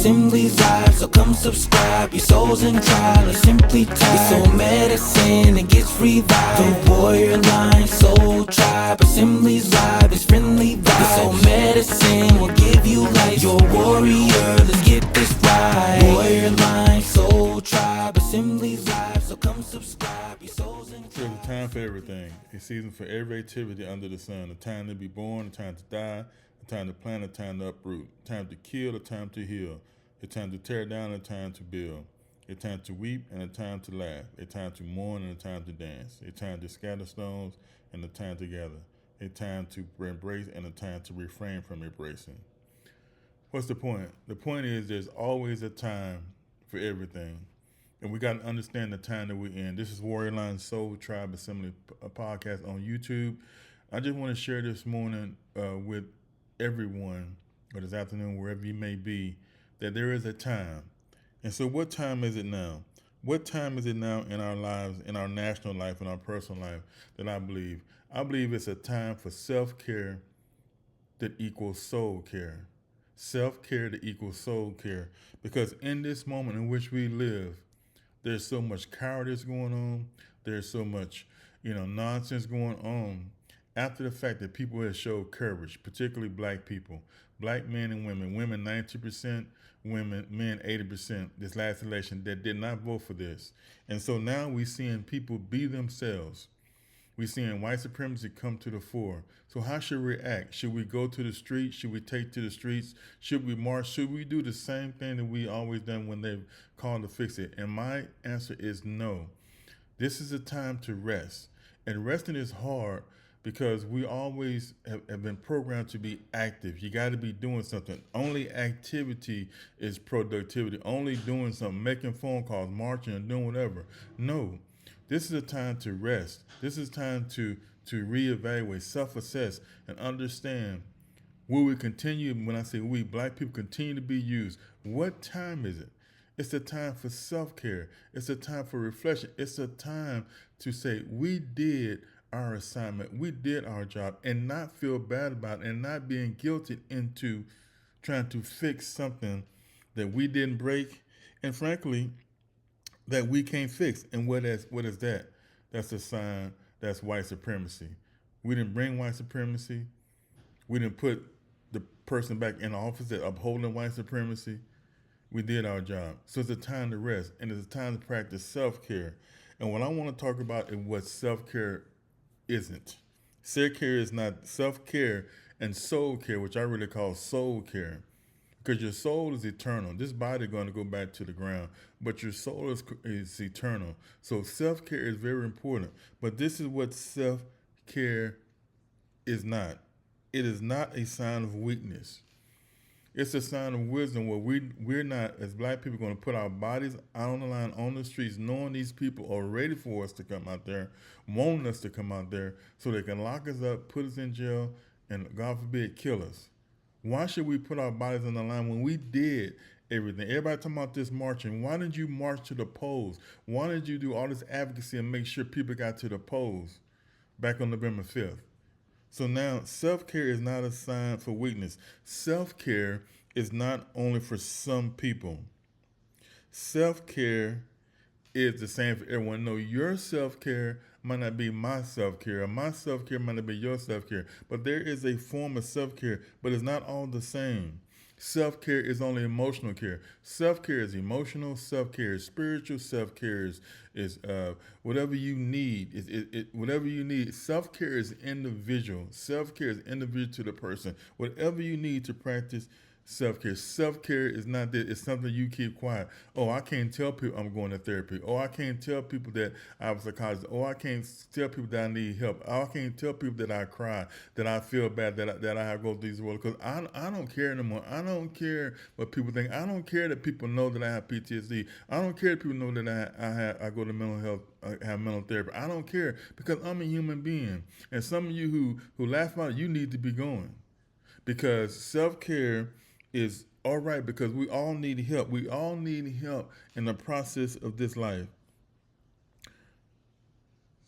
Assembly's live, so come subscribe. Your soul's in trial, or simply tired. Your soul medicine, it gets revived. The warrior line, soul tribe. Assembly's live, it's friendly vibes. Your soul medicine will give you life. You're a warrior, let's get this right. Warrior line, soul tribe. Assembly's live, so come subscribe. Your soul's in trial. There's a time for everything, a season for every activity under the sun, a time to be born, a time to die, a time to plant, a time to uproot, a time to kill, a time to heal, a time to tear down, a time to build, a time to weep and a time to laugh, a time to mourn and a time to dance, a time to scatter stones and a time to gather, a time to embrace and a time to refrain from embracing. What's the point? The point is there's always a time for everything. And we got to understand the time that we're in. This is Warrior Line Soul Tribe Assembly podcast on YouTube. I just want to share this morning with everyone, or this afternoon, wherever you may be, that there is a time. And so what time is it now? What time is it now in our lives, in our national life, in our personal life that I believe? I believe it's a time for self-care that equals soul care. Self-care that equals soul care. Because in this moment in which we live, there's so much cowardice going on. There's so much, nonsense going on. After the fact that people have showed courage, particularly black people, black men and women, women 90%, men 80%, this last election that did not vote for this. And so now we're seeing people be themselves. We're seeing white supremacy come to the fore. So how should we act? Should we go to the streets? Should we take to the streets? Should we march? Should we do the same thing that we always done when they've called to fix it? And my answer is no. This is a time to rest. And resting is hard because we always have been programmed to be active. You got to be doing something. Only activity is productivity. Only doing something, making phone calls, marching, and doing whatever. No. This is a time to rest. This is time to reevaluate, self-assess, and understand, will we continue, when I say we, black people continue to be used? What time is it? It's a time for self-care. It's a time for reflection. It's a time to say, we did our assignment. We did our job, and not feel bad about it, and not being guilted into trying to fix something that we didn't break. And frankly, that we can't fix. And what is that? That's a sign that's white supremacy. We didn't bring white supremacy. We didn't put the person back in office that upholding white supremacy. We did our job. So it's a time to rest, and it's a time to practice self-care. And what I want to talk about is what self-care isn't. Self-care is not self-care and soul care, which I really call soul care. Because your soul is eternal. This body is going to go back to the ground, but your soul is eternal. So self-care is very important. But this is what self-care is not. It is not a sign of weakness. It's a sign of wisdom where we're not, as black people, going to put our bodies out on the line, on the streets, knowing these people are ready for us to come out there, wanting us to come out there, so they can lock us up, put us in jail, and God forbid, kill us. Why should we put our bodies on the line when we did everything? Everybody talking about this marching. Why didn't you march to the polls? Why did you do all this advocacy and make sure people got to the polls back on November 5th? So now self-care is not a sign for weakness. Self-care is not only for some people. Self-care is the same for everyone. No, your self-care might not be my self-care, or my self-care might not be your self-care, but there is a form of self-care, but it's not all the same. Self-care is only emotional care. Self-care is emotional, self-care is spiritual, self-care is whatever you need. Whatever you need. Self-care is individual. Self-care is individual to the person. Whatever you need to practice self-care. Self-care is not that. It's something you keep quiet. Oh, I can't tell people I'm going to therapy. Oh, I can't tell people that I have a psychologist. Oh, I can't tell people that I need help. Oh, I can't tell people that I cry, that I feel bad, that I have to go through these world, because I don't care anymore. I don't care what people think. I don't care that people know that I have PTSD. I don't care that people know that I go to mental health, I have mental therapy. I don't care, because I'm a human being. And some of you who laugh about it, you need to be going, because self-care is all right, because we all need help. We all need help in the process of this life.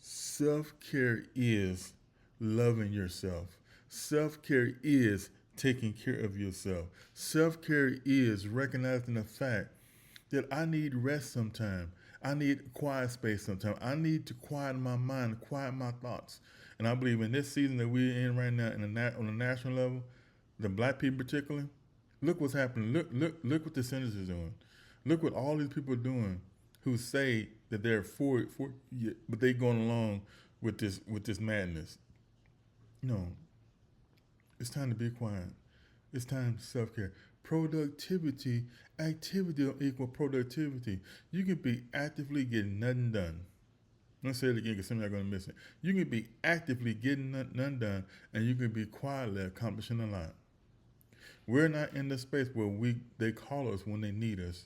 Self-care is loving yourself. Self-care is taking care of yourself. Self-care is recognizing the fact that I need rest sometime. I need quiet space sometime. I need to quiet my mind, quiet my thoughts. And I believe in this season that we're in right now, on the national level, the black people particularly, look what's happening. Look what the senators are doing. Look what all these people are doing who say that they're for it, but they going along with this madness. No, it's time to be quiet. It's time to self-care. Productivity, activity don't equal productivity. You can be actively getting nothing done. Let's say it again because some of you are going to miss it. You can be actively getting nothing done, and you can be quietly accomplishing a lot. We're not in the space where they call us when they need us,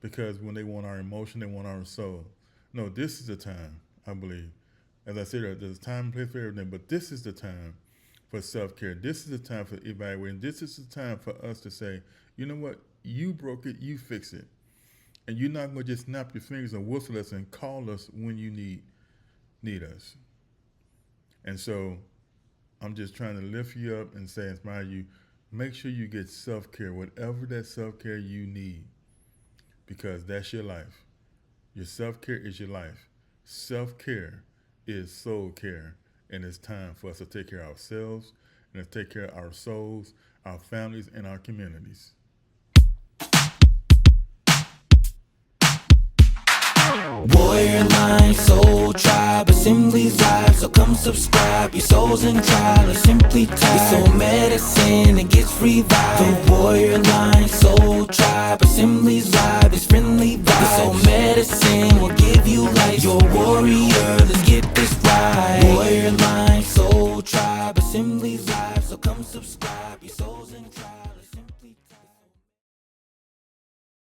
because when they want our emotion, they want our soul. No, this is the time, I believe. As I said, there's a time and place for everything, but this is the time for self-care. This is the time for evaluating. This is the time for us to say, you know what? You broke it, you fix it. And you're not going to just snap your fingers and whistle us and call us when you need us. And so I'm just trying to lift you up and say, inspire you, make sure you get self-care, whatever that self-care you need, because that's your life. Your self-care is your life. Self-care is soul care, and it's time for us to take care of ourselves and to take care of our souls, our families, and our communities. Warrior Line, Soul Tribe, Assemblies Live. So come subscribe, your soul's in trial or simply tied. It's soul medicine, it gets revived. The Warrior Line, Soul Tribe, Assemblies Live. It's friendly vibes. The soul medicine will give you life. You're a warrior, let's get this right. Warrior Line, Soul Tribe, Assemblies Live. So come subscribe, your soul